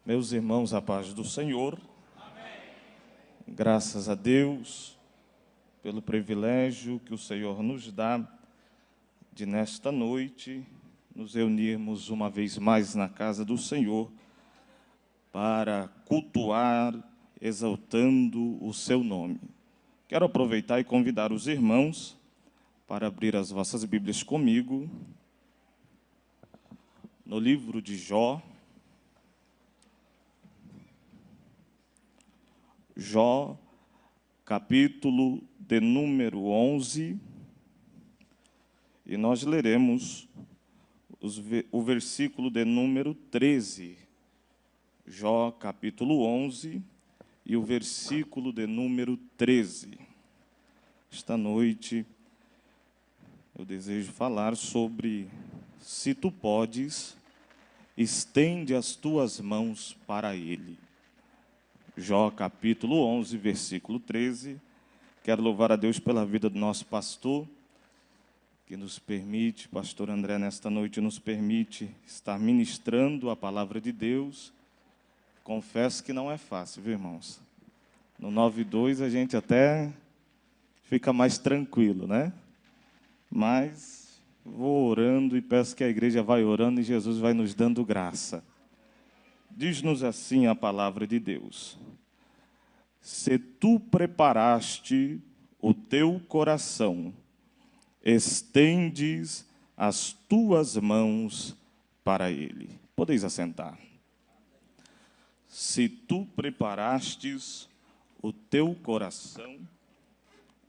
Meus irmãos, a paz do Senhor. Amém. Graças a Deus pelo privilégio que o Senhor nos dá de, nesta noite, nos reunirmos uma vez mais na casa do Senhor para cultuar, exaltando o seu nome. Quero aproveitar e convidar os irmãos para abrir as vossas Bíblias comigo no livro de Jó. Jó, capítulo de número 11, e nós leremos o versículo de número 13. Jó, capítulo 11, e o versículo de número 13. Esta noite, eu desejo falar sobre: se tu podes, estende as tuas mãos para ele. Jó, capítulo 11, versículo 13. Quero louvar a Deus pela vida do nosso pastor, que nos permite, pastor André, nesta noite, nos permite estar ministrando a palavra de Deus. Confesso que não é fácil, viu, irmãos? No 9:2 a gente até fica mais tranquilo, né? Mas vou orando e peço que a igreja vai orando e Jesus vai nos dando graça. Diz-nos assim a palavra de Deus: se tu preparaste o teu coração, estendes as tuas mãos para ele. Podeis assentar. Se tu preparastes o teu coração,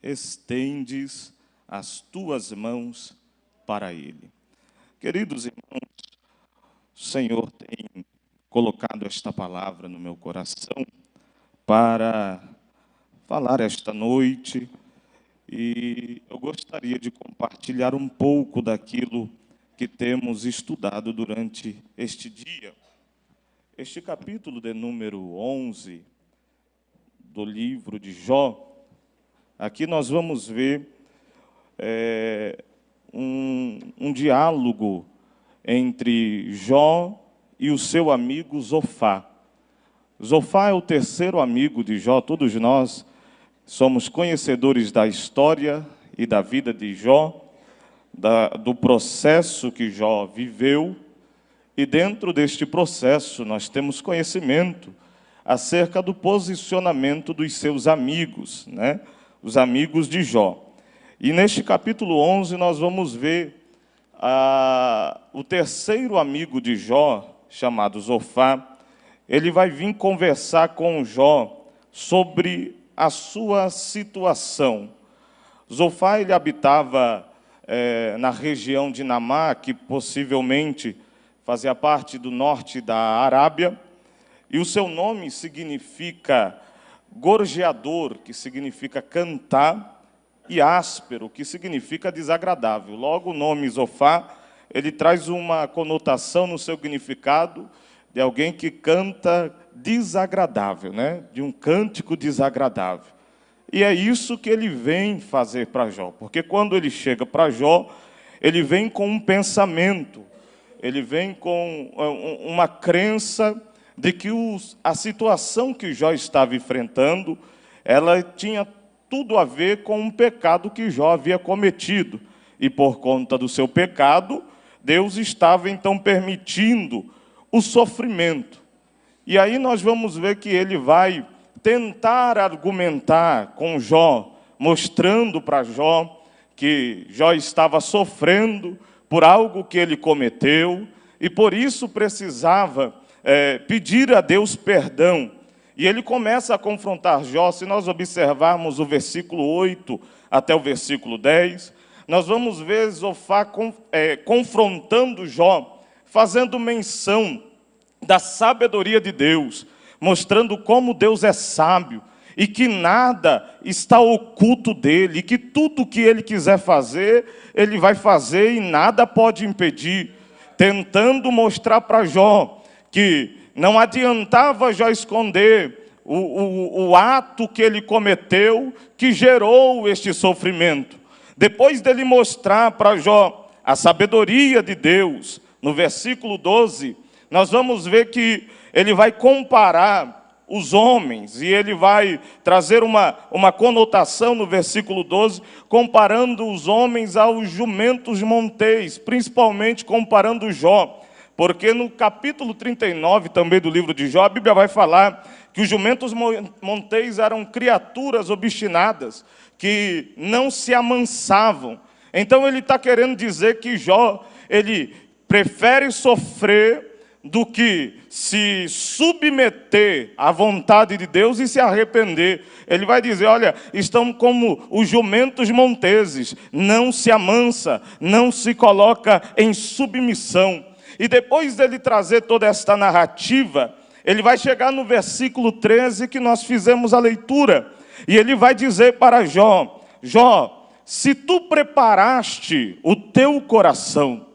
estendes as tuas mãos para ele. Queridos irmãos, o Senhor tem colocado esta palavra no meu coração para falar esta noite, e eu gostaria de compartilhar um pouco daquilo que temos estudado durante este dia. Este capítulo de número 11 do livro de Jó, aqui nós vamos ver um diálogo entre Jó e o seu amigo Zofá. Zofá é o terceiro amigo de Jó. Todos nós somos conhecedores da história e da vida de Jó, do processo que Jó viveu, e dentro deste processo nós temos conhecimento acerca do posicionamento dos seus amigos, né? Os amigos de Jó. E neste capítulo 11 nós vamos ver o terceiro amigo de Jó, chamado Zofá. Ele vai vir conversar com Jó sobre a sua situação. Zofá, ele habitava na região de Namá, que possivelmente fazia parte do norte da Arábia, e o seu nome significa gorjeador, que significa cantar, e áspero, que significa desagradável. Logo, o nome Zofá, ele traz uma conotação no seu significado de alguém que canta desagradável, né? De um cântico desagradável. E é isso que ele vem fazer para Jó, porque quando ele chega para Jó, ele vem com um pensamento, ele vem com uma crença de que a situação que Jó estava enfrentando, ela tinha tudo a ver com um pecado que Jó havia cometido. E por conta do seu pecado, Deus estava então permitindo o sofrimento. E aí nós vamos ver que ele vai tentar argumentar com Jó, mostrando para Jó que Jó estava sofrendo por algo que ele cometeu, e por isso precisava pedir a Deus perdão. E ele começa a confrontar Jó. Se nós observarmos o versículo 8 até o versículo 10, nós vamos ver Zofá confrontando Jó, fazendo menção da sabedoria de Deus, mostrando como Deus é sábio e que nada está oculto dele, e que tudo que ele quiser fazer, ele vai fazer e nada pode impedir, tentando mostrar para Jó que não adiantava Jó esconder o ato que ele cometeu, que gerou este sofrimento. Depois dele mostrar para Jó a sabedoria de Deus, no versículo 12, nós vamos ver que ele vai comparar os homens, e ele vai trazer uma conotação no versículo 12, comparando os homens aos jumentos monteis, principalmente comparando Jó, porque no capítulo 39 também do livro de Jó, a Bíblia vai falar que os jumentos monteis eram criaturas obstinadas, que não se amansavam. Então ele está querendo dizer que Jó, ele prefere sofrer do que se submeter à vontade de Deus e se arrepender. Ele vai dizer, olha, estão como os jumentos monteses, não se amansa, não se coloca em submissão. E depois dele trazer toda esta narrativa, ele vai chegar no versículo 13 que nós fizemos a leitura, e ele vai dizer para Jó, Jó, se tu preparaste o teu coração,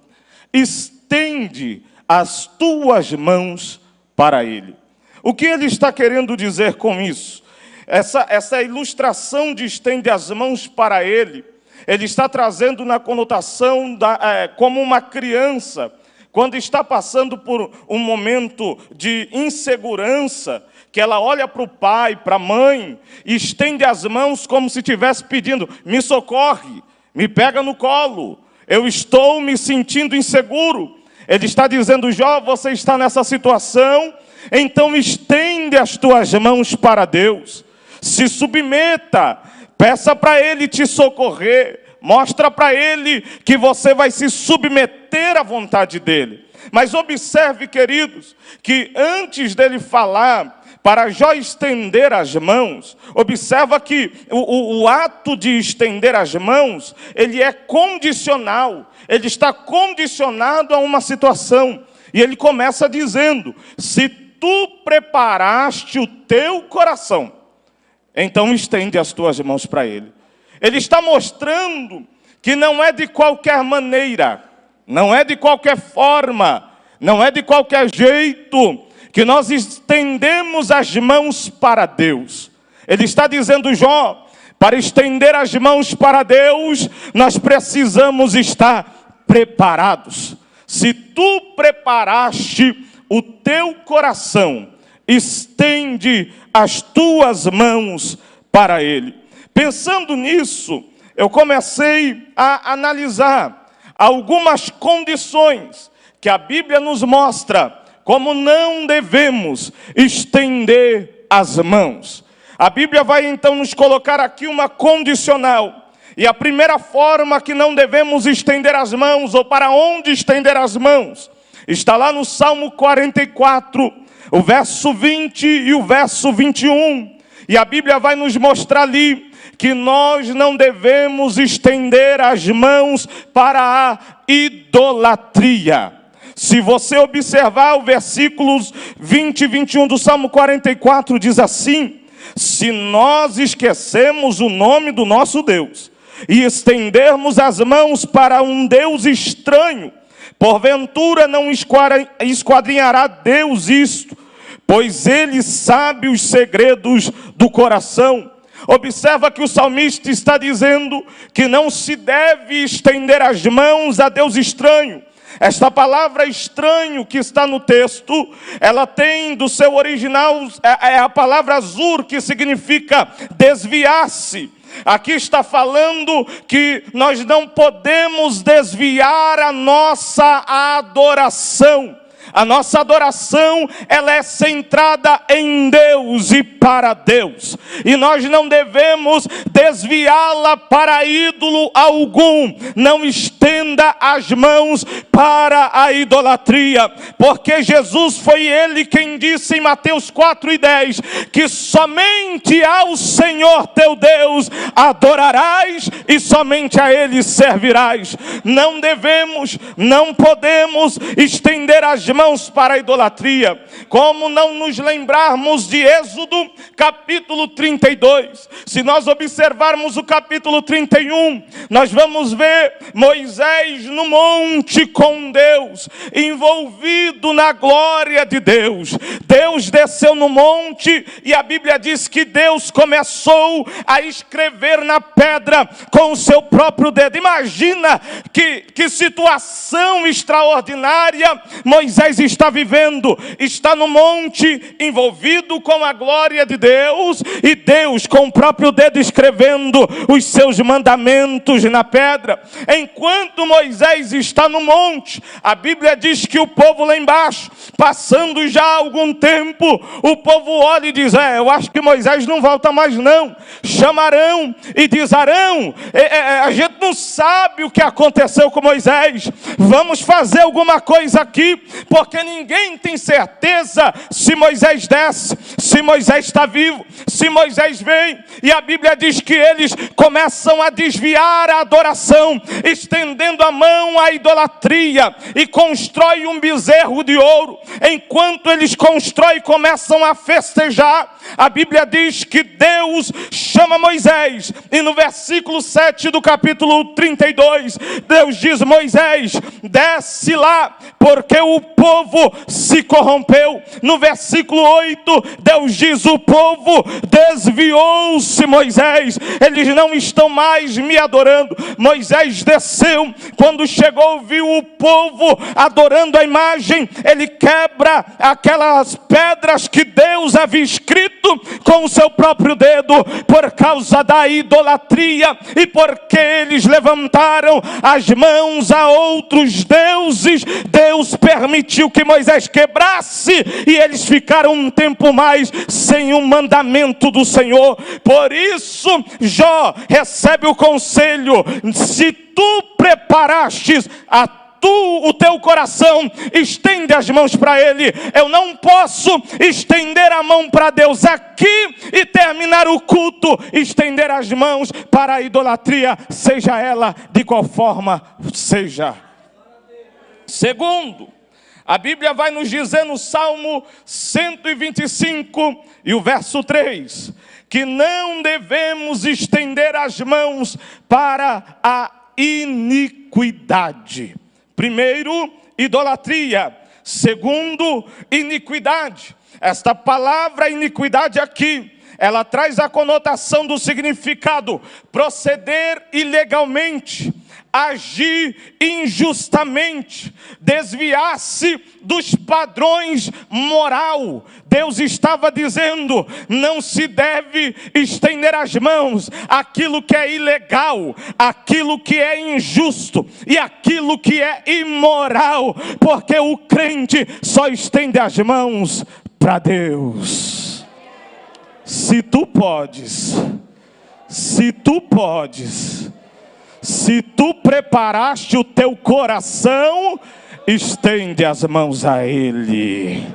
estende as tuas mãos para ele. O que ele está querendo dizer com isso? Essa ilustração de estende as mãos para ele, ele está trazendo na conotação como uma criança, quando está passando por um momento de insegurança, que ela olha para o pai, para a mãe, e estende as mãos como se estivesse pedindo, me socorre, me pega no colo, eu estou me sentindo inseguro. Ele está dizendo, Jó, você está nessa situação, então estende as tuas mãos para Deus, se submeta, peça para Ele te socorrer, mostra para Ele que você vai se submeter à vontade dEle. Mas observe, queridos, que antes dele falar para Jó estender as mãos, observa que o ato de estender as mãos, ele é condicional, ele está condicionado a uma situação. E ele começa dizendo, se tu preparaste o teu coração, então estende as tuas mãos para ele. Ele está mostrando que não é de qualquer maneira, não é de qualquer forma, não é de qualquer jeito que nós estendemos as mãos para Deus. Ele está dizendo, Jó, para estender as mãos para Deus, nós precisamos estar preparados. Se tu preparaste o teu coração, estende as tuas mãos para Ele. Pensando nisso, eu comecei a analisar algumas condições que a Bíblia nos mostra como não devemos estender as mãos. A Bíblia vai então nos colocar aqui uma condicional. E a primeira forma que não devemos estender as mãos, ou para onde estender as mãos, está lá no Salmo 44, o verso 20 e o verso 21. E a Bíblia vai nos mostrar ali que nós não devemos estender as mãos para a idolatria. Se você observar o versículos 20 e 21 do Salmo 44, diz assim, se nós esquecemos o nome do nosso Deus e estendermos as mãos para um Deus estranho, porventura não esquadrinhará Deus isto, pois Ele sabe os segredos do coração. Observa que o salmista está dizendo que não se deve estender as mãos a Deus estranho. Esta palavra estranho que está no texto, ela tem do seu original, é a palavra azur, que significa desviar-se. Aqui está falando que nós não podemos desviar a nossa adoração. A nossa adoração, ela é centrada em Deus e para Deus. E nós não devemos desviá-la para ídolo algum. Não estenda as mãos para a idolatria. Porque Jesus foi Ele quem disse em Mateus 4:10, que somente ao Senhor teu Deus adorarás e somente a Ele servirás. Não devemos, não podemos estender as mãos para a idolatria, como não nos lembrarmos de Êxodo capítulo 32. Se nós observarmos o capítulo 31, nós vamos ver Moisés no monte com Deus, envolvido na glória de Deus. Deus desceu no monte e a Bíblia diz que Deus começou a escrever na pedra com o seu próprio dedo. Imagina que situação extraordinária. Moisés Moisés está vivendo? Está no monte, envolvido com a glória de Deus, e Deus com o próprio dedo escrevendo os seus mandamentos na pedra. Enquanto Moisés está no monte, a Bíblia diz que o povo lá embaixo, passando já algum tempo, o povo olha e diz: eu acho que Moisés não volta mais não. Chamarão e diz: Arão, a gente não sabe o que aconteceu com Moisés, vamos fazer alguma coisa aqui, porque ninguém tem certeza se Moisés desce, se Moisés está vivo, se Moisés vem. E a Bíblia diz que eles começam a desviar a adoração, estendendo a mão à idolatria, e constrói um bezerro de ouro. Enquanto eles constroem e começam a festejar, a Bíblia diz que Deus chama Moisés, e no versículo 7 do capítulo 32, Deus diz: Moisés, desce lá, porque o povo se corrompeu. No versículo 8, Deus diz: o povo desviou-se, Moisés, eles não estão mais me adorando. Moisés desceu, quando chegou, viu o povo adorando a imagem, ele quebra aquelas pedras que Deus havia escrito com o seu próprio dedo, por causa da idolatria, e porque eles levantaram as mãos a outros deuses, Deus permitiu que Moisés quebrasse, e eles ficaram um tempo mais sem o mandamento do Senhor. Por isso Jó recebe o conselho: se tu preparastes o teu coração, estende as mãos para Ele. Eu não posso estender a mão para Deus aqui e terminar o culto, estender as mãos para a idolatria, seja ela de qual forma seja. Segundo, a Bíblia vai nos dizer no Salmo 125 e o verso 3, que não devemos estender as mãos para a iniquidade. Primeiro, idolatria. Segundo, iniquidade. Esta palavra iniquidade aqui, ela traz a conotação do significado: proceder ilegalmente, agir injustamente, desviar-se dos padrões moral. Deus estava dizendo: não se deve estender as mãos àquilo que é ilegal, aquilo que é injusto e aquilo que é imoral, porque o crente só estende as mãos para Deus. Se tu podes, se tu podes, se tu preparaste o teu coração, estende as mãos a Ele.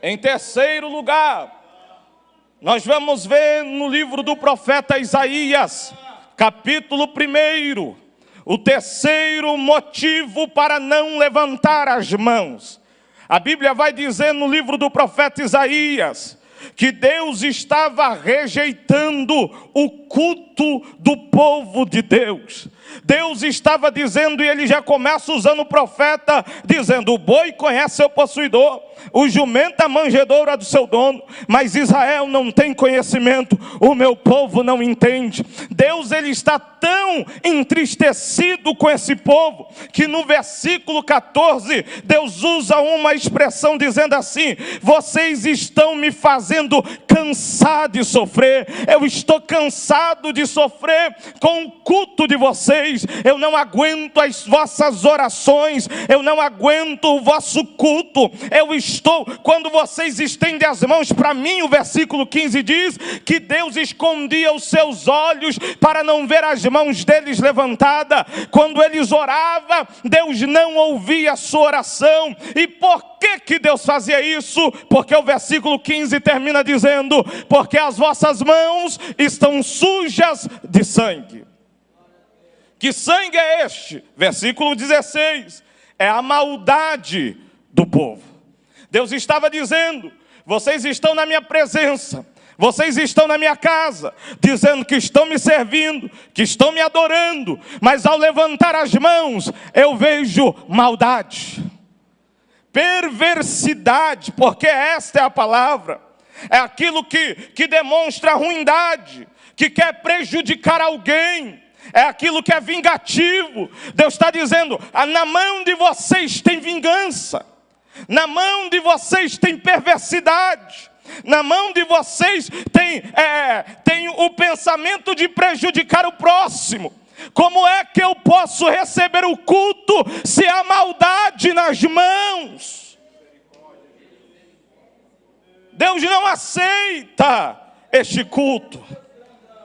Em terceiro lugar, nós vamos ver no livro do profeta Isaías, capítulo 1, o terceiro motivo para não levantar as mãos. A Bíblia vai dizer no livro do profeta Isaías que Deus estava rejeitando o culto do povo de Deus. Deus estava dizendo, e ele já começa usando o profeta, dizendo: o boi conhece seu possuidor, o jumento a manjedoura do seu dono, mas Israel não tem conhecimento, o meu povo não entende. Deus, ele está tão entristecido com esse povo, que no versículo 14, Deus usa uma expressão dizendo assim: vocês estão me fazendo cansar de sofrer, eu estou cansado de sofrer com o culto de vocês, eu não aguento as vossas orações, eu não aguento o vosso culto, quando vocês estendem as mãos para mim, o versículo 15 diz que Deus escondia os seus olhos para não ver as mãos deles levantadas. Quando eles oravam, Deus não ouvia a sua oração. E por que Deus fazia isso? Porque o versículo 15 termina dizendo: porque as vossas mãos estão sujas de sangue. Que sangue é este? Versículo 16, é a maldade do povo. Deus estava dizendo: vocês estão na minha presença, vocês estão na minha casa, dizendo que estão me servindo, que estão me adorando, mas ao levantar as mãos, eu vejo maldade, perversidade, porque esta é a palavra, é aquilo que demonstra ruindade, que quer prejudicar alguém, é aquilo que é vingativo. Deus está dizendo, na mão de vocês tem vingança, na mão de vocês tem perversidade, na mão de vocês tem o pensamento de prejudicar o próximo. Como é que eu posso receber o culto se há maldade nas mãos? Deus não aceita este culto.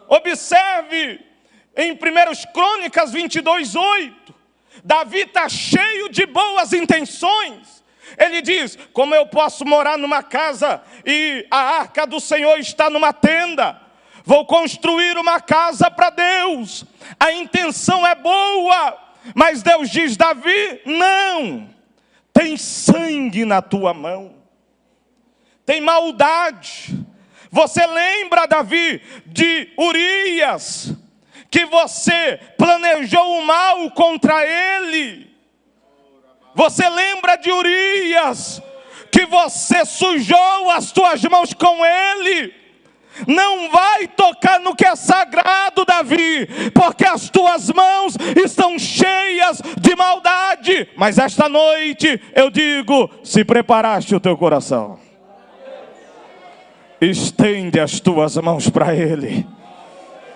Observe em 1 Crônicas 22:8, Davi está cheio de boas intenções. Ele diz, como eu posso morar numa casa e a arca do Senhor está numa tenda? Vou construir uma casa para Deus. A intenção é boa, mas Deus diz, Davi, não. Tem sangue na tua mão. Tem maldade. Você lembra, Davi, de Urias, que você planejou o mal contra ele? Você lembra de Urias, que você sujou as tuas mãos com ele? Não vai tocar no que é sagrado, Davi, porque as tuas mãos estão cheias de maldade. Mas esta noite eu digo, se preparaste o teu coração, estende as tuas mãos para ele.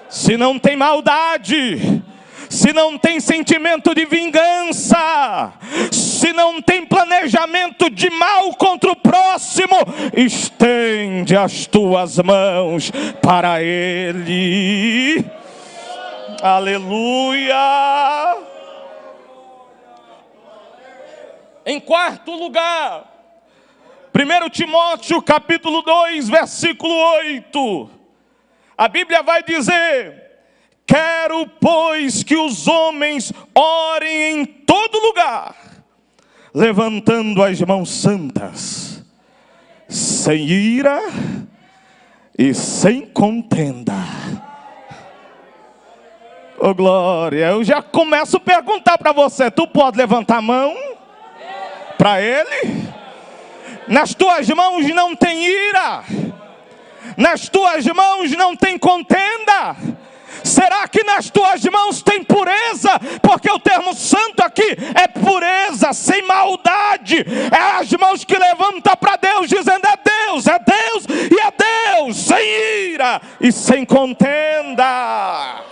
Se não tem maldade, se não tem sentimento de vingança, se não tem planejamento de mal contra o próximo, estende as tuas mãos para ele. Aleluia. Em quarto lugar, 1 Timóteo capítulo 2, versículo 8. A Bíblia vai dizer, quero, pois, que os homens orem em todo lugar, levantando as mãos santas, sem ira e sem contenda. Oh glória, eu já começo a perguntar para você, tu pode levantar a mão para ele? Nas tuas mãos não tem ira, nas tuas mãos não tem contenda. Será que nas tuas mãos tem pureza? Porque o termo santo aqui é pureza, sem maldade. É as mãos que levantam para Deus, dizendo é Deus e é Deus, sem ira e sem contenda.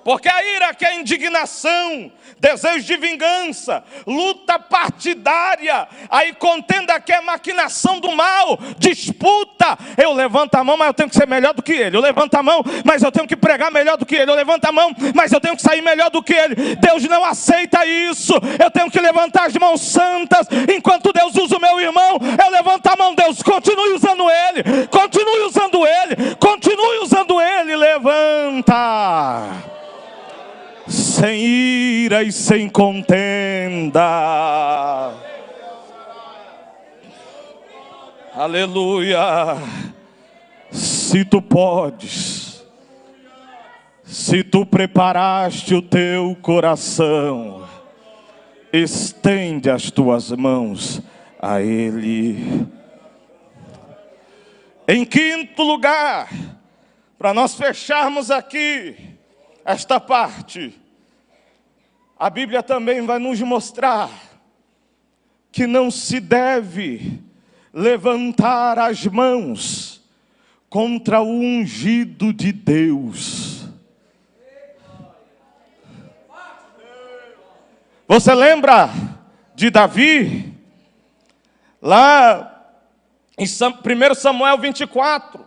Porque a ira que é indignação, desejo de vingança, luta partidária, aí contenda que é maquinação do mal, disputa. Eu levanto a mão, mas eu tenho que ser melhor do que ele. Eu levanto a mão, mas eu tenho que pregar melhor do que ele. Eu levanto a mão, mas eu tenho que sair melhor do que ele. Deus não aceita isso. Eu tenho que levantar as mãos santas. Enquanto Deus usa o meu irmão, eu levanto a mão. Deus, continue usando ele, continue usando ele, continue usando ele. Levanta, sem ira e sem contenda. Aleluia. Se tu podes, se tu preparaste o teu coração, estende as tuas mãos a ele. Em quinto lugar, para nós fecharmos aqui esta parte, a Bíblia também vai nos mostrar que não se deve levantar as mãos contra o ungido de Deus. Você lembra de Davi? Lá em 1 Samuel 24,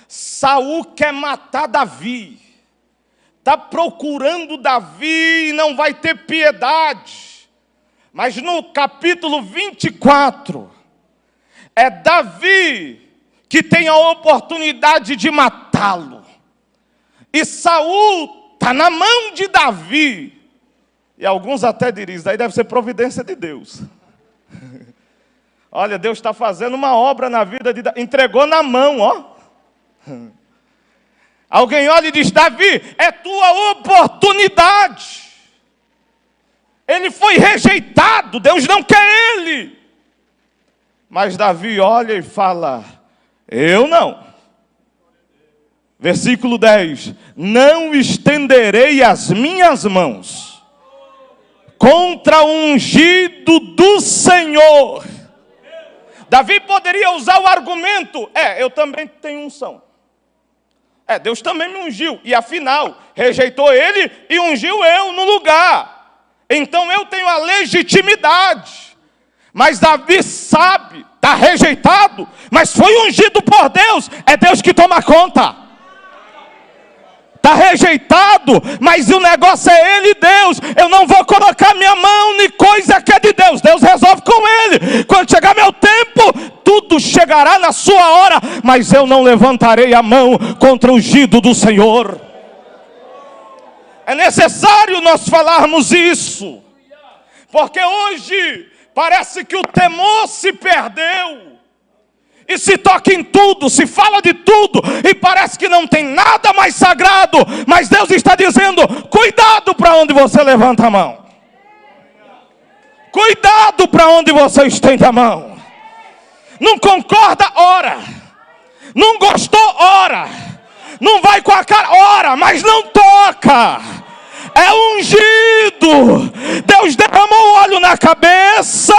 Saul quer matar Davi. Está procurando Davi e não vai ter piedade. Mas no capítulo 24, é Davi que tem a oportunidade de matá-lo. E Saul está na mão de Davi. E alguns até diriam, isso daí deve ser providência de Deus. Olha, Deus está fazendo uma obra na vida de Davi. Entregou na mão, ó. Alguém olha e diz, Davi, é tua oportunidade. Ele foi rejeitado, Deus não quer ele. Mas Davi olha e fala, eu não. Versículo 10. Não estenderei as minhas mãos contra o ungido do Senhor. Davi poderia usar o argumento: eu também tenho unção. Deus também me ungiu. E afinal, rejeitou ele e ungiu eu no lugar. Então eu tenho a legitimidade. Mas Davi sabe, está rejeitado, mas foi ungido por Deus. É Deus que toma conta. Está rejeitado, mas o negócio é ele e Deus. Eu não vou colocar minha mão em coisa que é de Deus. Deus resolve com ele. Quando chegar meu tempo, tudo chegará na sua hora. Mas eu não levantarei a mão contra o ungido do Senhor. É necessário nós falarmos isso. Porque hoje parece que o temor se perdeu. E se toca em tudo, se fala de tudo, e parece que não tem nada mais sagrado. Mas Deus está dizendo: cuidado para onde você levanta a mão. Cuidado para onde você estende a mão. Não concorda, ora. Não gostou, ora. Não vai com a cara, ora, mas não toca. É ungido. Deus derramou o óleo na cabeça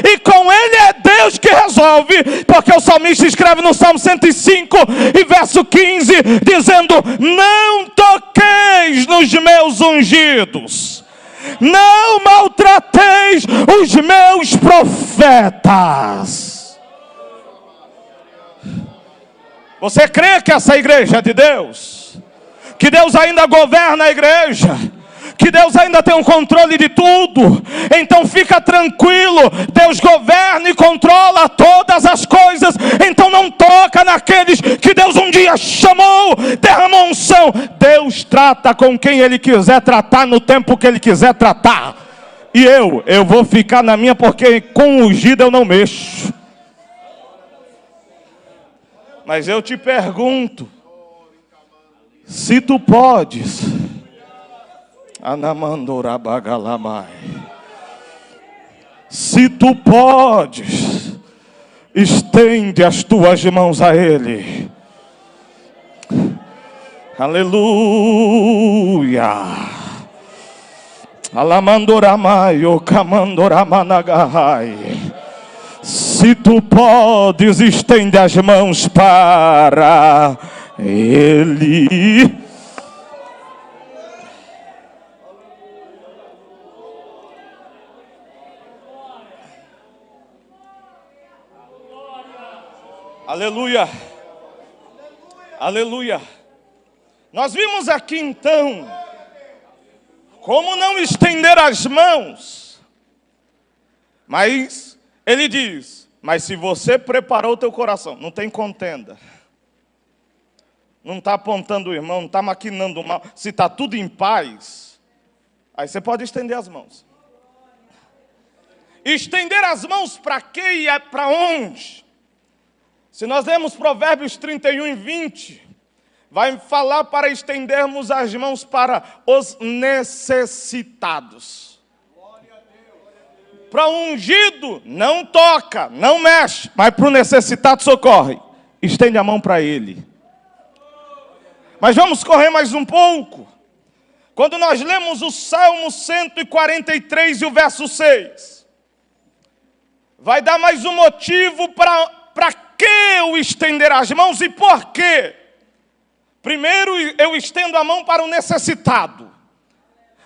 e com ele é Deus que resolve. Porque o salmista escreve no Salmo 105 e verso 15, dizendo: não toqueis nos meus ungidos, não maltrateis os meus profetas. Você crê que essa igreja é de Deus? Que Deus ainda governa a igreja? Que Deus ainda tem um controle de tudo? Então fica tranquilo, Deus governa e controla todas as coisas. Então não toca naqueles que Deus um dia chamou, derramou unção. Deus trata com quem Ele quiser tratar, no tempo que Ele quiser tratar. E eu vou ficar na minha, porque com o ungido eu não mexo. Mas eu te pergunto, se tu podes, se tu podes, estende as tuas mãos a Ele. Aleluia. Alamandoramaio, camandoramanagahai. Se tu podes, estende as mãos para Ele. Aleluia. Aleluia. Nós vimos aqui então como não estender as mãos. Mas ele diz: mas se você preparou o teu coração, não tem contenda, não está apontando o irmão, não está maquinando o mal, se está tudo em paz, aí você pode estender as mãos. Estender as mãos para quê e para onde? Se nós lemos Provérbios 31 e 20, vai falar para estendermos as mãos para os necessitados. Para o ungido, não toca, não mexe, mas para o necessitado socorre. Estende a mão para ele. Mas vamos correr mais um pouco. Quando nós lemos o Salmo 143 e o verso 6, vai dar mais um motivo para que eu estender as mãos e por quê? Primeiro eu estendo a mão para o necessitado.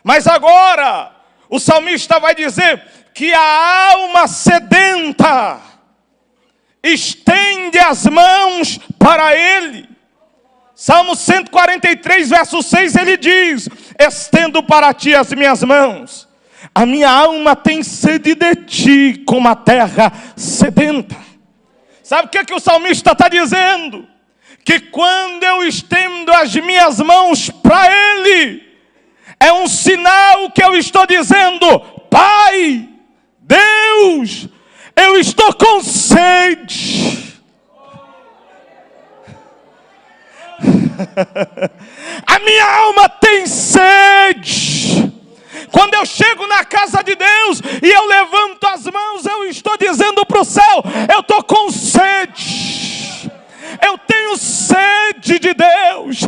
Mas agora o salmista vai dizer que a alma sedenta estende as mãos para ele. Salmo 143, verso 6, ele diz: estendo para ti as minhas mãos. A minha alma tem sede de ti, como a terra sedenta. Sabe o que o salmista está dizendo? Que quando eu estendo as minhas mãos para Ele, é um sinal que eu estou dizendo: Pai, Deus, eu estou com sede. A minha alma tem sede. Quando eu chego na casa de Deus e eu levanto as mãos, eu estou dizendo para o céu: eu estou com sede. Eu tenho sede de Deus.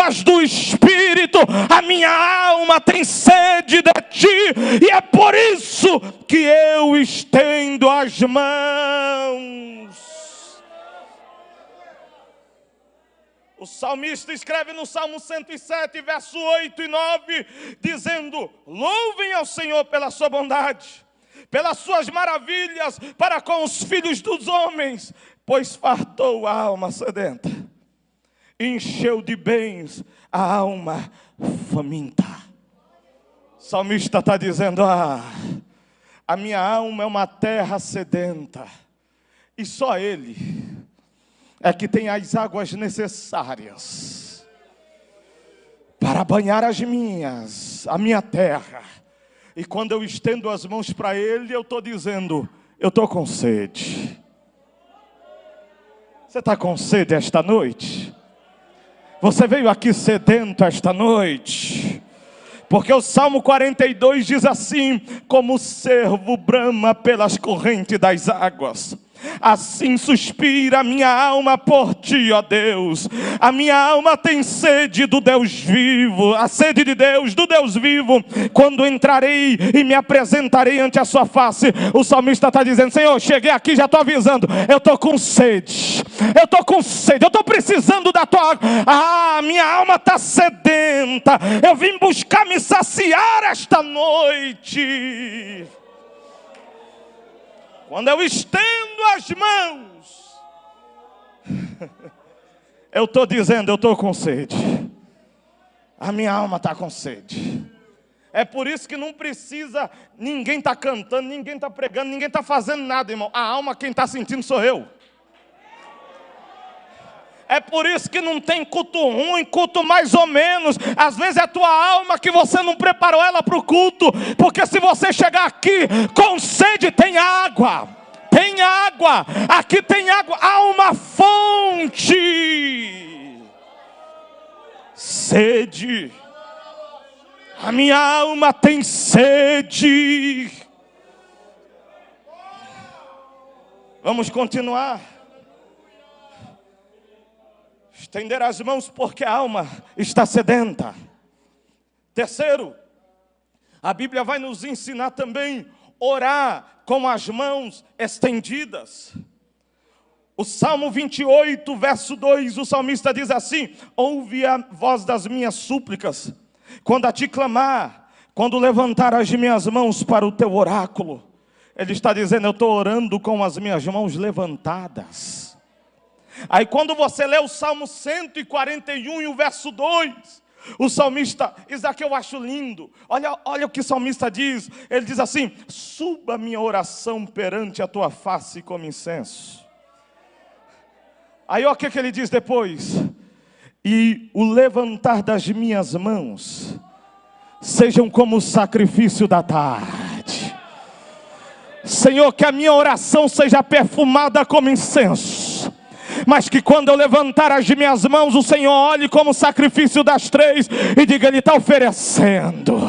águas do Espírito. A minha alma tem sede de ti, e é por isso que eu estendo as mãos. O salmista escreve no Salmo 107, verso 8 e 9, dizendo: louvem ao Senhor pela sua bondade, pelas suas maravilhas para com os filhos dos homens, pois fartou a alma sedenta, encheu de bens a alma faminta. O salmista está dizendo: a minha alma é uma terra sedenta, e só Ele é que tem as águas necessárias para banhar a minha terra. E quando eu estendo as mãos para Ele, eu estou dizendo: eu estou com sede. Você está com sede esta noite? Você veio aqui sedento esta noite? Porque o Salmo 42 diz assim: como o cervo brama pelas correntes das águas, assim suspira a minha alma por ti, ó Deus. A minha alma tem sede do Deus vivo, a sede de Deus, do Deus vivo. Quando entrarei e me apresentarei ante a sua face. O salmista está dizendo: Senhor, cheguei aqui, já estou avisando, eu estou com sede, eu estou com sede, eu estou precisando da tua água. Minha alma está sedenta, eu vim buscar me saciar esta noite. Quando eu estendo as mãos, eu estou dizendo: eu estou com sede. A minha alma está com sede. É por isso que não precisa, ninguém está cantando, ninguém está pregando, ninguém está fazendo nada, irmão. A alma, quem está sentindo sou eu. É por isso que não tem culto ruim, culto mais ou menos. Às vezes é a tua alma que você não preparou ela para o culto. Porque se você chegar aqui com sede, tem água. Tem água. Aqui tem água. Há uma fonte. Sede. A minha alma tem sede. Vamos continuar. Estender as mãos porque a alma está sedenta. Terceiro, a Bíblia vai nos ensinar também orar com as mãos estendidas. O Salmo 28, verso 2, o salmista diz assim: ouve a voz das minhas súplicas, quando a ti clamar, quando levantar as minhas mãos para o teu oráculo. Ele está dizendo: eu estou orando com as minhas mãos levantadas. Aí quando você lê o Salmo 141 e o verso 2, o salmista, isso aqui eu acho lindo. Olha o que o salmista diz. Ele diz assim: suba minha oração perante a tua face como incenso. Aí olha o que ele diz depois: e o levantar das minhas mãos sejam como o sacrifício da tarde. Senhor, que a minha oração seja perfumada como incenso, mas que quando eu levantar as minhas mãos, o Senhor olhe como sacrifício das três e diga: Ele está oferecendo.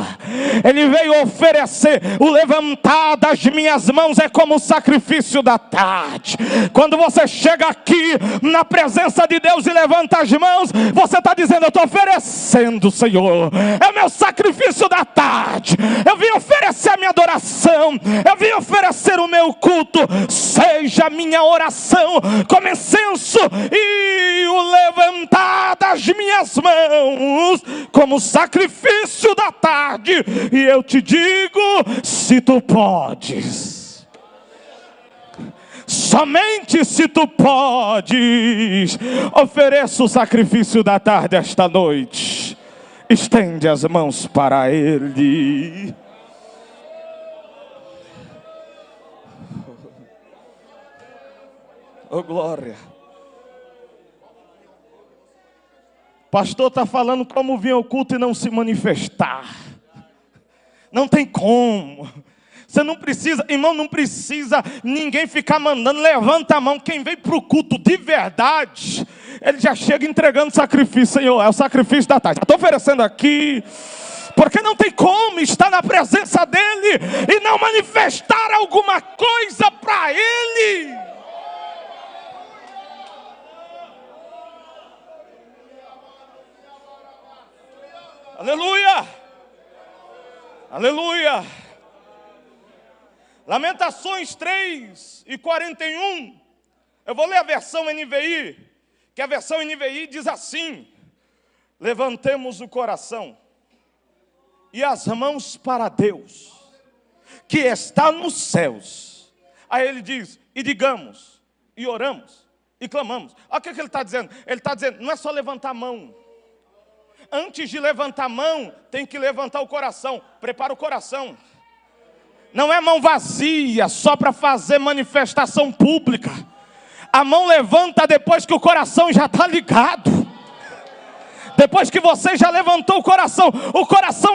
Ele veio oferecer. O levantar das minhas mãos é como o sacrifício da tarde. Quando você chega aqui na presença de Deus e levanta as mãos, você está dizendo: eu estou oferecendo, Senhor. É o meu sacrifício da tarde. Eu vim oferecer a minha adoração. Eu vim oferecer o meu culto. Seja a minha oração como incenso, e o levantar das minhas mãos como sacrifício da tarde. E eu te digo: se tu podes, somente se tu podes, ofereça o sacrifício da tarde esta noite. Estende as mãos para Ele. Oh, glória. Pastor está falando como vir ao culto e não se manifestar. Não tem como. Você não precisa, irmão, não precisa ninguém ficar mandando: levanta a mão. Quem vem para o culto de verdade, ele já chega entregando sacrifício. Senhor, é o sacrifício da tarde. Estou oferecendo aqui. Porque não tem como estar na presença dEle e não manifestar alguma coisa para Ele. Aleluia! Aleluia! Lamentações 3:41. Eu vou ler a versão NVI, que a versão NVI diz assim: levantemos o coração e as mãos para Deus, que está nos céus. Aí ele diz, e digamos, e oramos, e clamamos. Olha o que ele está dizendo. Ele está dizendo, não é só levantar a mão. Antes de levantar a mão, tem que levantar o coração. Prepara o coração. Não é mão vazia, só para fazer manifestação pública. A mão levanta depois que o coração já está ligado. Depois que você já levantou o coração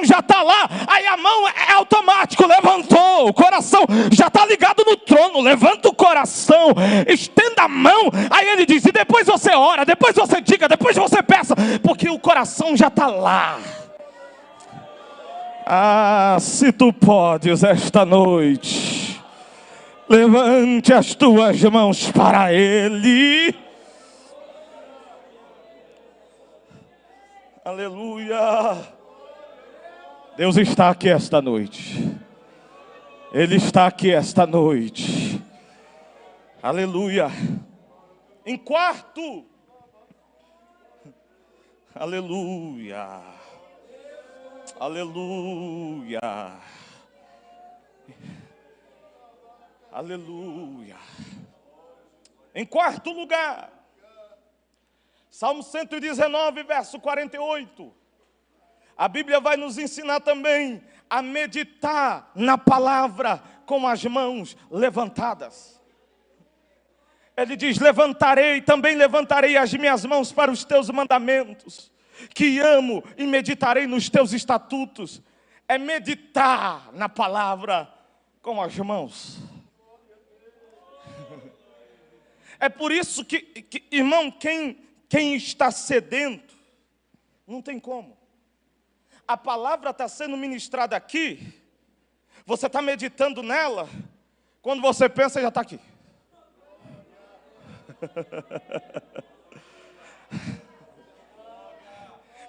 já está lá. Aí a mão é automático, levantou. O coração já está ligado no trono. Levanta o coração, estenda a mão. Aí ele diz, e depois você ora, depois você diga, depois você peça. Porque o coração já está lá. Ah, se tu podes esta noite, levante as tuas mãos para Ele. Aleluia. Deus está aqui esta noite. Ele está aqui esta noite. Aleluia. Em quarto. Aleluia. Aleluia. Aleluia. Em quarto lugar, Salmo 119, verso 48. A Bíblia vai nos ensinar também a meditar na palavra com as mãos levantadas. Ele diz, também levantarei as minhas mãos para os teus mandamentos, que amo, e meditarei nos teus estatutos. É meditar na palavra com as mãos. É por isso que irmão, quem está sedento, não tem como. A palavra está sendo ministrada aqui, você está meditando nela, quando você pensa, já está aqui.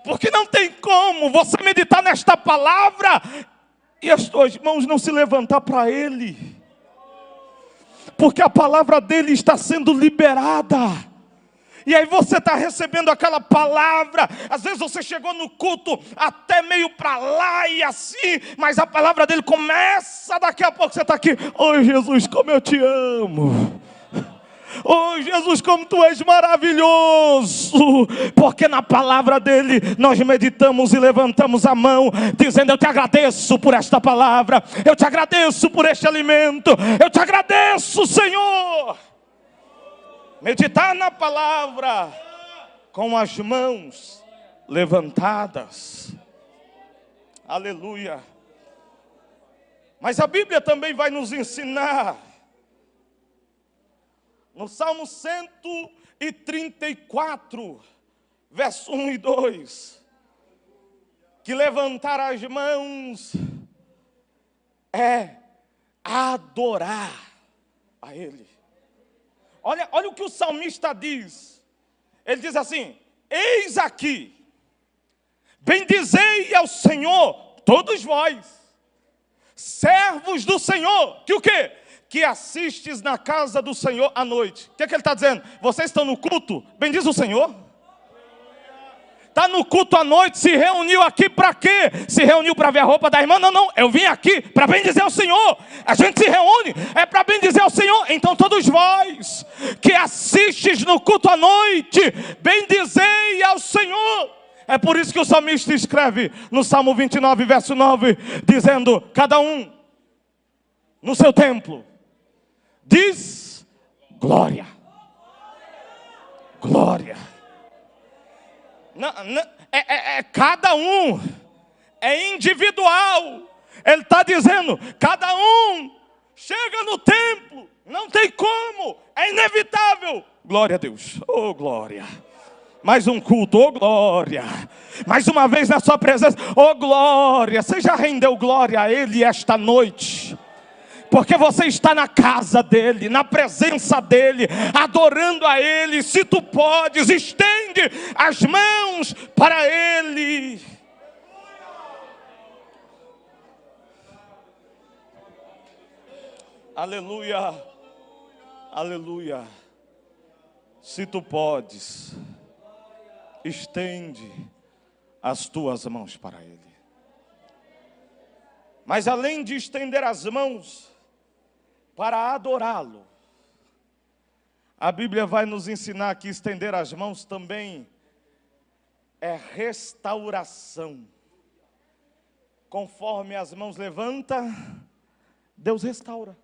Porque não tem como você meditar nesta palavra e as tuas mãos não se levantar para Ele. Porque a palavra dele está sendo liberada. E aí você está recebendo aquela palavra. Às vezes você chegou no culto até meio para lá e assim, mas a palavra dele começa, daqui a pouco você está aqui. Oh Jesus, como eu te amo. Oh Jesus, como tu és maravilhoso. Porque na palavra dele nós meditamos e levantamos a mão, dizendo, eu te agradeço por esta palavra, eu te agradeço por este alimento, eu te agradeço, Senhor. Meditar na palavra com as mãos levantadas. Aleluia. Mas a Bíblia também vai nos ensinar, no Salmo 134, verso 1 e 2, que levantar as mãos é adorar a Ele. Olha o que o salmista diz. Ele diz assim, eis aqui, bendizei ao Senhor, todos vós, servos do Senhor, que o quê? Que assistes na casa do Senhor à noite. O que ele está dizendo? Vocês estão no culto? Bendiz o Senhor. Está no culto à noite, se reuniu aqui para quê? Se reuniu para ver a roupa da irmã? Não, eu vim aqui para bendizer o Senhor. A gente se reúne, é para bendizer o Senhor. Então todos vós que assistes no culto à noite, bendizei ao Senhor. É por isso que o salmista escreve no Salmo 29, verso 9, dizendo, cada um no seu templo diz glória. Glória. Não, cada um é individual. Ele está dizendo, cada um chega no templo, não tem como, é inevitável. Glória a Deus, oh glória. Mais um culto, oh glória. Mais uma vez na sua presença, oh glória. Você já rendeu glória a Ele esta noite? Porque você está na casa dEle, na presença dEle, adorando a Ele. Se tu podes, estende as mãos para Ele. Aleluia. Aleluia. Se tu podes, estende as tuas mãos para Ele. Mas além de estender as mãos para adorá-lo, a Bíblia vai nos ensinar que estender as mãos também é restauração. Conforme as mãos levanta, Deus restaura.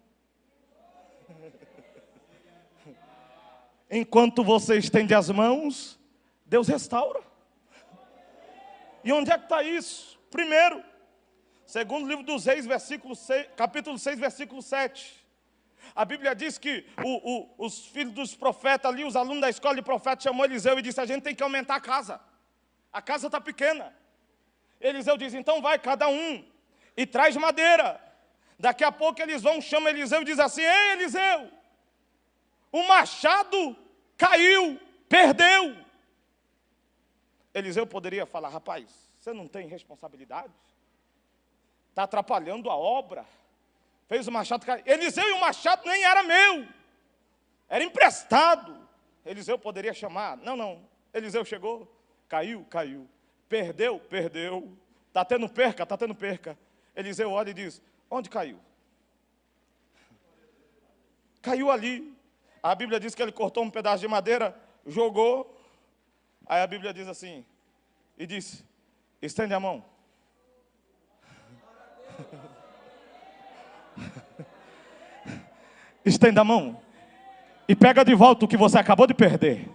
Enquanto você estende as mãos, Deus restaura. E onde é que está isso? Primeiro, segundo livro dos Reis, capítulo 6, versículo 7. A Bíblia diz que os filhos dos profetas ali, os alunos da escola de profetas, chamou Eliseu e disse: a gente tem que aumentar a casa. A casa está pequena. Eliseu diz: então vai cada um e traz madeira. Daqui a pouco eles vão, chamam Eliseu e diz assim: ei Eliseu, o machado caiu, perdeu. Eliseu poderia falar: rapaz, você não tem responsabilidade? Está atrapalhando a obra. Fez o machado cair. Eliseu, e o machado nem era meu, era emprestado. Eliseu poderia chamar: não. Eliseu chegou, caiu. Perdeu. Está tendo perca. Eliseu olha e diz: onde caiu? Caiu ali. A Bíblia diz que ele cortou um pedaço de madeira, jogou. Aí a Bíblia diz assim, e disse: estende a mão. Estenda a mão e pega de volta o que você acabou de perder.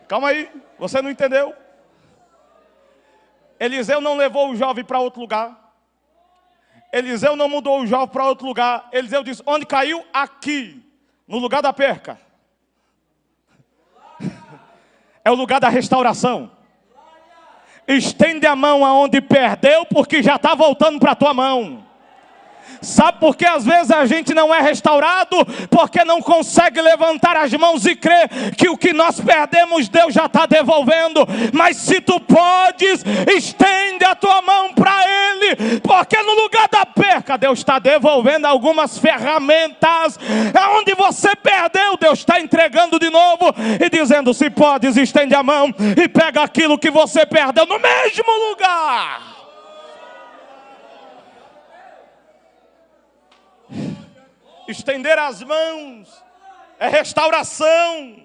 Calma aí, você não entendeu? Eliseu não levou o jovem para outro lugar. Eliseu não mudou o jovem para outro lugar. Eliseu disse: onde caiu? Aqui, no lugar da perca. É o lugar da restauração. Estende a mão aonde perdeu, porque já está voltando para a tua mão. Sabe por que às vezes a gente não é restaurado? Porque não consegue levantar as mãos e crer que o que nós perdemos Deus já está devolvendo. Mas se tu podes, estende a tua mão para Ele, porque no lugar da perca Deus está devolvendo algumas ferramentas. Aonde você perdeu, Deus está entregando de novo e dizendo: se podes, estende a mão e pega aquilo que você perdeu no mesmo lugar. Estender as mãos é restauração.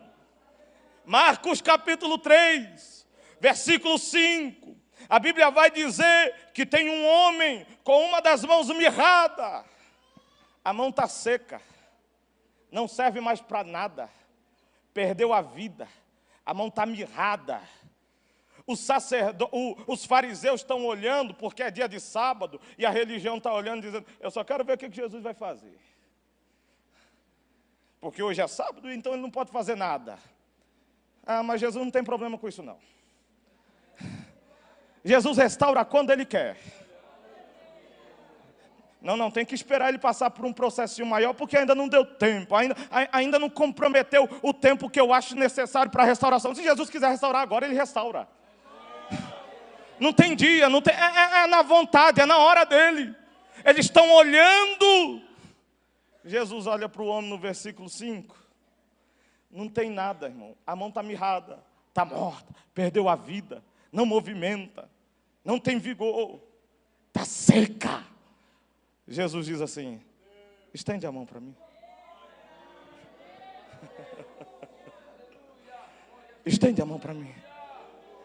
Marcos capítulo 3, versículo 5. A Bíblia vai dizer que tem um homem com uma das mãos mirrada. A mão está seca, não serve mais para nada, perdeu a vida, a mão está mirrada. Os fariseus estão olhando, porque é dia de sábado, e a religião está olhando, dizendo: eu só quero ver o que Jesus vai fazer. Porque hoje é sábado, então ele não pode fazer nada. Ah, mas Jesus não tem problema com isso não. Jesus restaura quando Ele quer. Não, tem que esperar Ele passar por um processinho maior, porque ainda não deu tempo, ainda não comprometeu o tempo que eu acho necessário para a restauração. Se Jesus quiser restaurar agora, Ele restaura. Não tem dia, não tem, é na vontade, é na hora dEle. Eles estão olhando. Jesus olha para o homem no versículo 5. Não tem nada, irmão. A mão está mirrada, está morta, perdeu a vida, não movimenta, não tem vigor, está seca. Jesus diz assim: estende a mão para mim. Estende a mão para mim.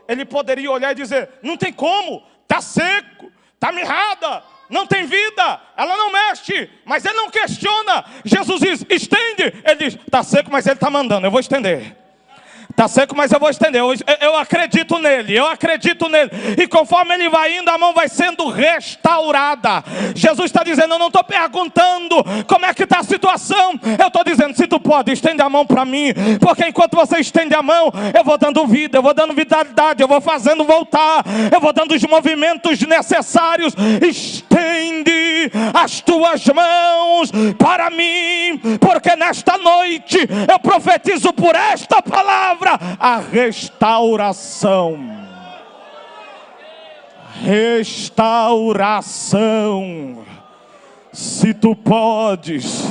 Ele poderia olhar e dizer: não tem como, está seco, está mirrada, não tem vida, ela não mexe. Mas ele não questiona. Jesus diz: estende. Ele diz: está seco, mas ele está mandando, eu vou estender. Está seco, mas eu vou estender. Eu acredito nele, E conforme ele vai indo, a mão vai sendo restaurada. Jesus está dizendo: eu não estou perguntando como é que está a situação. Eu estou dizendo: se tu pode, estende a mão para mim. Porque enquanto você estende a mão, eu vou dando vida, eu vou dando vitalidade, eu vou fazendo voltar, eu vou dando os movimentos necessários. Estende as tuas mãos para mim, porque nesta noite eu profetizo por esta palavra a restauração. Se tu podes.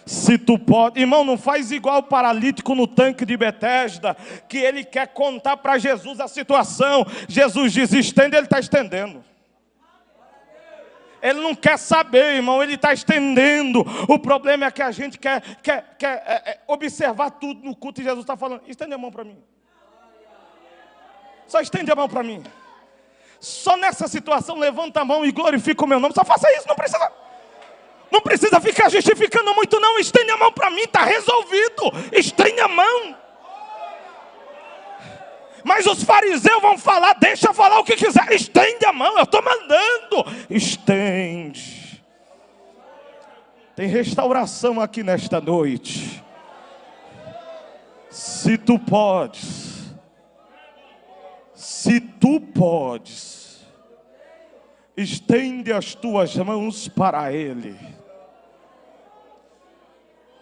Se tu pode, irmão, não faz igual o paralítico no tanque de Betesda, que ele quer contar para Jesus a situação. Jesus diz, estende, ele está estendendo. Ele não quer saber, irmão, ele está estendendo. O problema é que a gente quer observar tudo no culto e Jesus está falando, estende a mão para mim. Só estende a mão para mim. Só nessa situação, levanta a mão e glorifica o meu nome. Só faça isso, não precisa ficar justificando muito não. Estende a mão para mim, está resolvido. Estende a mão. Mas os fariseus vão falar, deixa falar o que quiser. Estende a mão, eu estou mandando. Estende. Tem restauração aqui nesta noite. Se tu podes. Se tu podes. Estende as tuas mãos para Ele.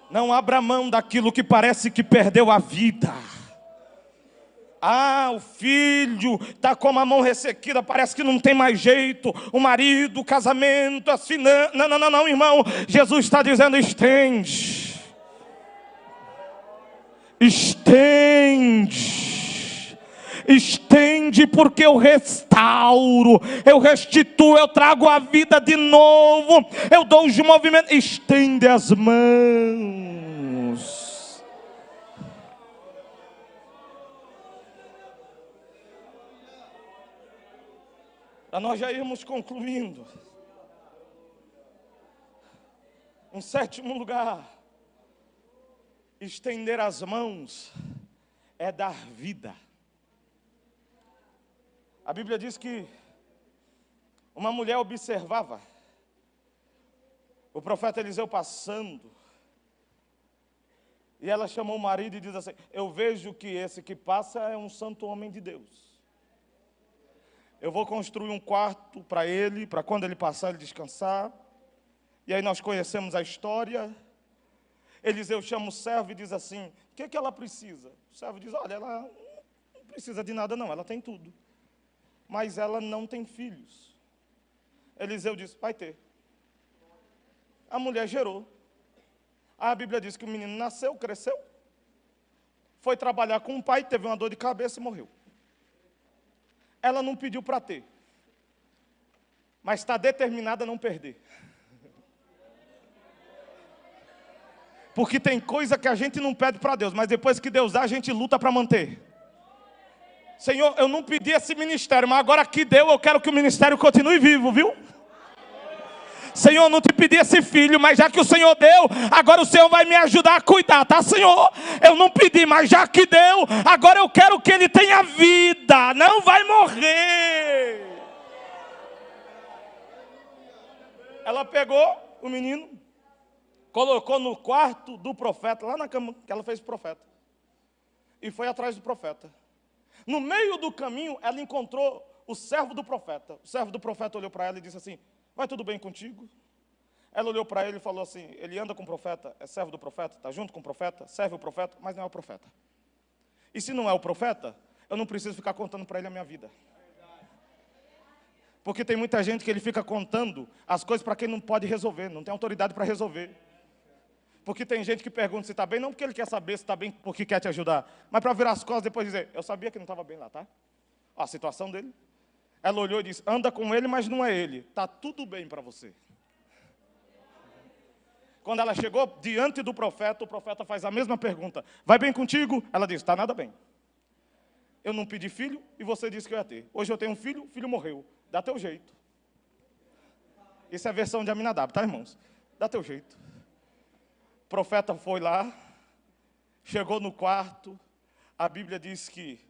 Não abra mão daquilo que parece que perdeu a vida. Ah, o filho está com a mão ressequida, parece que não tem mais jeito. O marido, o casamento, as finanças. Não, irmão. Jesus está dizendo, estende. Estende. Estende, porque eu restauro, eu restituo, eu trago a vida de novo, eu dou os movimentos. Estende as mãos. Para nós já irmos concluindo. Em sétimo lugar, estender as mãos é dar vida. A Bíblia diz que uma mulher observava o profeta Eliseu passando, e ela chamou o marido e diz assim, eu vejo que esse que passa é um santo homem de Deus. Eu vou construir um quarto para ele, para quando ele passar, ele descansar. E aí nós conhecemos a história. Eliseu chama o servo e diz assim, o que ela precisa? O servo diz, olha, ela não precisa de nada não, ela tem tudo. Mas ela não tem filhos. Eliseu disse, vai ter. A mulher gerou. A Bíblia diz que o menino nasceu, cresceu, foi trabalhar com o pai, teve uma dor de cabeça e morreu. Ela não pediu para ter, mas está determinada a não perder. Porque tem coisa que a gente não pede para Deus, mas depois que Deus dá, a gente luta para manter. Senhor, eu não pedi esse ministério, mas agora que deu, eu quero que o ministério continue vivo, viu? Senhor, eu não te pedi esse filho, mas já que o Senhor deu, agora o Senhor vai me ajudar a cuidar, tá, Senhor? Eu não pedi, mas já que deu, agora eu quero que ele tenha vida, não vai morrer. Ela pegou o menino, colocou no quarto do profeta, lá na cama que ela fez o profeta, e foi atrás do profeta. No meio do caminho, ela encontrou o servo do profeta. O servo do profeta olhou para ela e disse assim, vai tudo bem contigo? Ela olhou para ele e falou assim, ele anda com o profeta, é servo do profeta, está junto com o profeta, serve o profeta, mas não é o profeta. E se não é o profeta, eu não preciso ficar contando para ele a minha vida. Porque tem muita gente que ele fica contando as coisas para quem não pode resolver, não tem autoridade para resolver. Porque tem gente que pergunta se está bem, não porque ele quer saber se está bem, porque quer te ajudar, mas para virar as costas e depois dizer, eu sabia que não estava bem lá, tá? Ó, a situação dele. Ela olhou e disse, anda com ele, mas não é ele. Está tudo bem para você. Quando ela chegou diante do profeta, o profeta faz a mesma pergunta. Vai bem contigo? Ela diz, está nada bem. Eu não pedi filho e você disse que eu ia ter. Hoje eu tenho um filho, o filho morreu. Dá teu jeito. Isso é a versão de Aminadab, tá, irmãos? Dá teu jeito. O profeta foi lá, chegou no quarto. A Bíblia diz que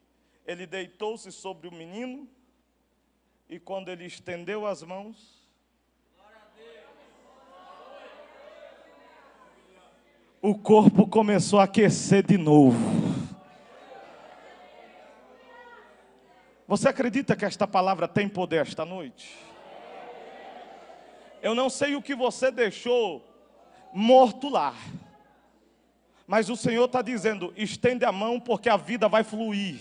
ele deitou-se sobre o menino. E quando ele estendeu as mãos, o corpo começou a aquecer de novo. Você acredita que esta palavra tem poder esta noite? Eu não sei o que você deixou morto lá, mas o Senhor está dizendo, estende a mão porque a vida vai fluir.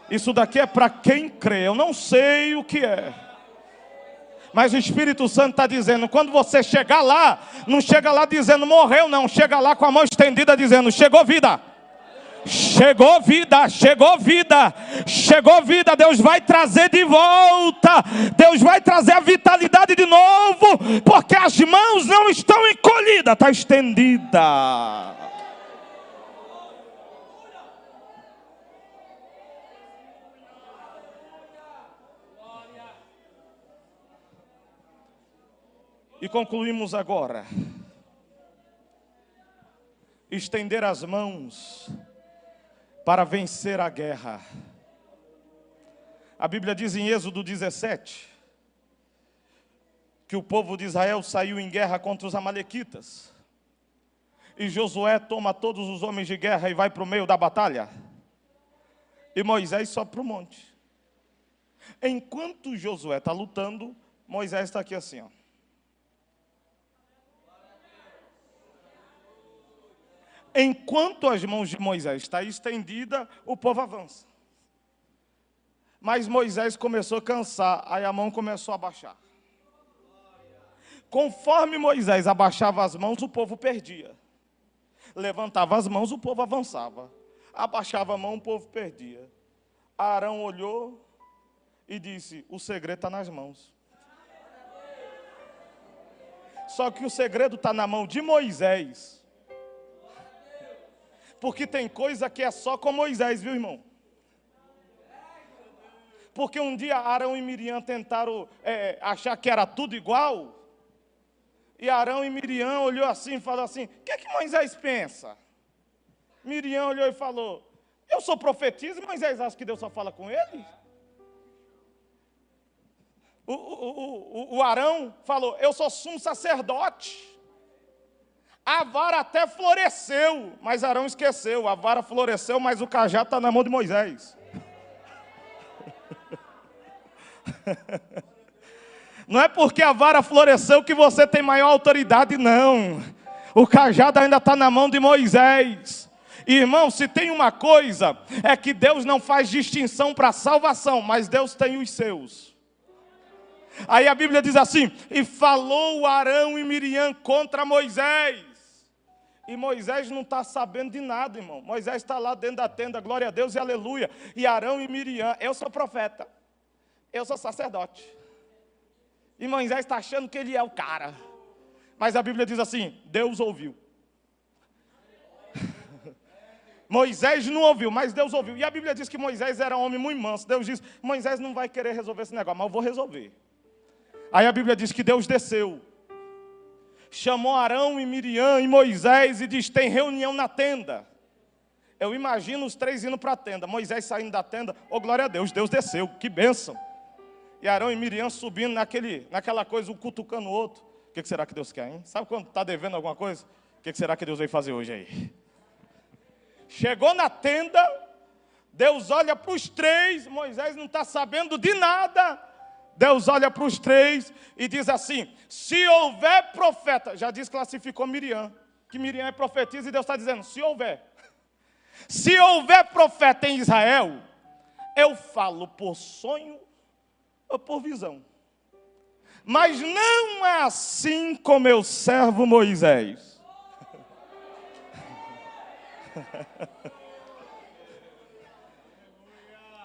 Isso daqui é para quem crê, eu não sei o que é. Mas o Espírito Santo está dizendo, quando você chegar lá, não chega lá dizendo morreu não, chega lá com a mão estendida dizendo, chegou vida. Chegou vida, chegou vida, chegou vida. Deus vai trazer de volta, Deus vai trazer a vitalidade de novo, porque as mãos não estão encolhidas, está estendida. E concluímos agora. Estender as mãos para vencer a guerra. A Bíblia diz em Êxodo 17 que o povo de Israel saiu em guerra contra os amalequitas. E Josué toma todos os homens de guerra e vai para o meio da batalha. E Moisés sobe para o monte. Enquanto Josué está lutando, Moisés está aqui assim, ó. Enquanto as mãos de Moisés estão estendidas, o povo avança. Mas Moisés começou a cansar, aí a mão começou a baixar. Conforme Moisés abaixava as mãos, o povo perdia. Levantava as mãos, o povo avançava. Abaixava a mão, o povo perdia. Arão olhou e disse, o segredo está nas mãos. Só que o segredo está na mão de Moisés. Porque tem coisa que é só com Moisés, viu, irmão? Porque um dia Arão e Miriam tentaram achar que era tudo igual. E Arão e Miriam olhou assim e falou assim, o que é que Moisés pensa? Miriam olhou e falou, eu sou profetisa e Moisés acha que Deus só fala com ele? O Arão falou, eu sou sumo sacerdote. A vara até floresceu, mas Arão esqueceu. A vara floresceu, mas o cajado está na mão de Moisés. Não é porque a vara floresceu que você tem maior autoridade, não. O cajado ainda está na mão de Moisés. Irmão, se tem uma coisa, é que Deus não faz distinção para salvação, mas Deus tem os seus. Aí a Bíblia diz assim, e falou Arão e Miriam contra Moisés. E Moisés não está sabendo de nada, irmão. Moisés está lá dentro da tenda, glória a Deus e aleluia. E Arão e Miriam, eu sou profeta, eu sou sacerdote. E Moisés está achando que ele é o cara. Mas a Bíblia diz assim, Deus ouviu. Moisés não ouviu, mas Deus ouviu. E a Bíblia diz que Moisés era um homem muito manso. Deus diz, Moisés não vai querer resolver esse negócio, mas eu vou resolver. Aí a Bíblia diz que Deus desceu. Chamou Arão e Miriam e Moisés e diz, tem reunião na tenda. Eu imagino os três indo para a tenda. Moisés saindo da tenda, oh glória a Deus, Deus desceu, que bênção. E Arão e Miriam subindo naquela coisa, um cutucando o outro. O que será que Deus quer, hein? Sabe quando está devendo alguma coisa? O que será que Deus veio fazer hoje aí? Chegou na tenda, Deus olha para os três, Moisés não está sabendo de nada. Deus olha para os três e diz assim, se houver profeta, já desclassificou Miriam, que Miriam é profetisa e Deus está dizendo, se houver profeta em Israel, eu falo por sonho ou por visão. Mas não é assim com meu servo Moisés.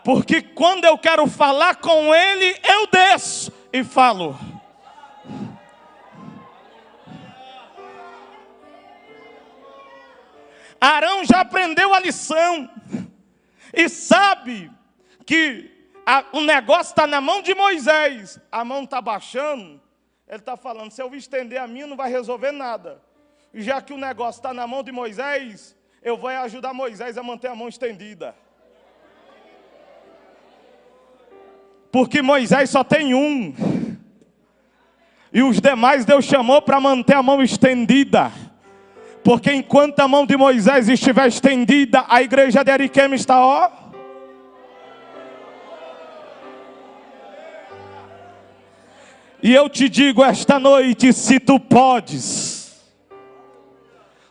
Porque quando eu quero falar com ele, eu desço e falo. Arão já aprendeu a lição. E sabe que o negócio está na mão de Moisés. A mão está baixando. Ele está falando, se eu estender a minha, não vai resolver nada. E já que o negócio está na mão de Moisés, eu vou ajudar Moisés a manter a mão estendida. Porque Moisés só tem um. E os demais Deus chamou para manter a mão estendida. Porque enquanto a mão de Moisés estiver estendida, a igreja de Ariquema está, ó. E eu te digo esta noite, se tu podes,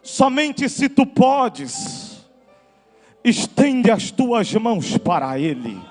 somente se tu podes, estende as tuas mãos para Ele.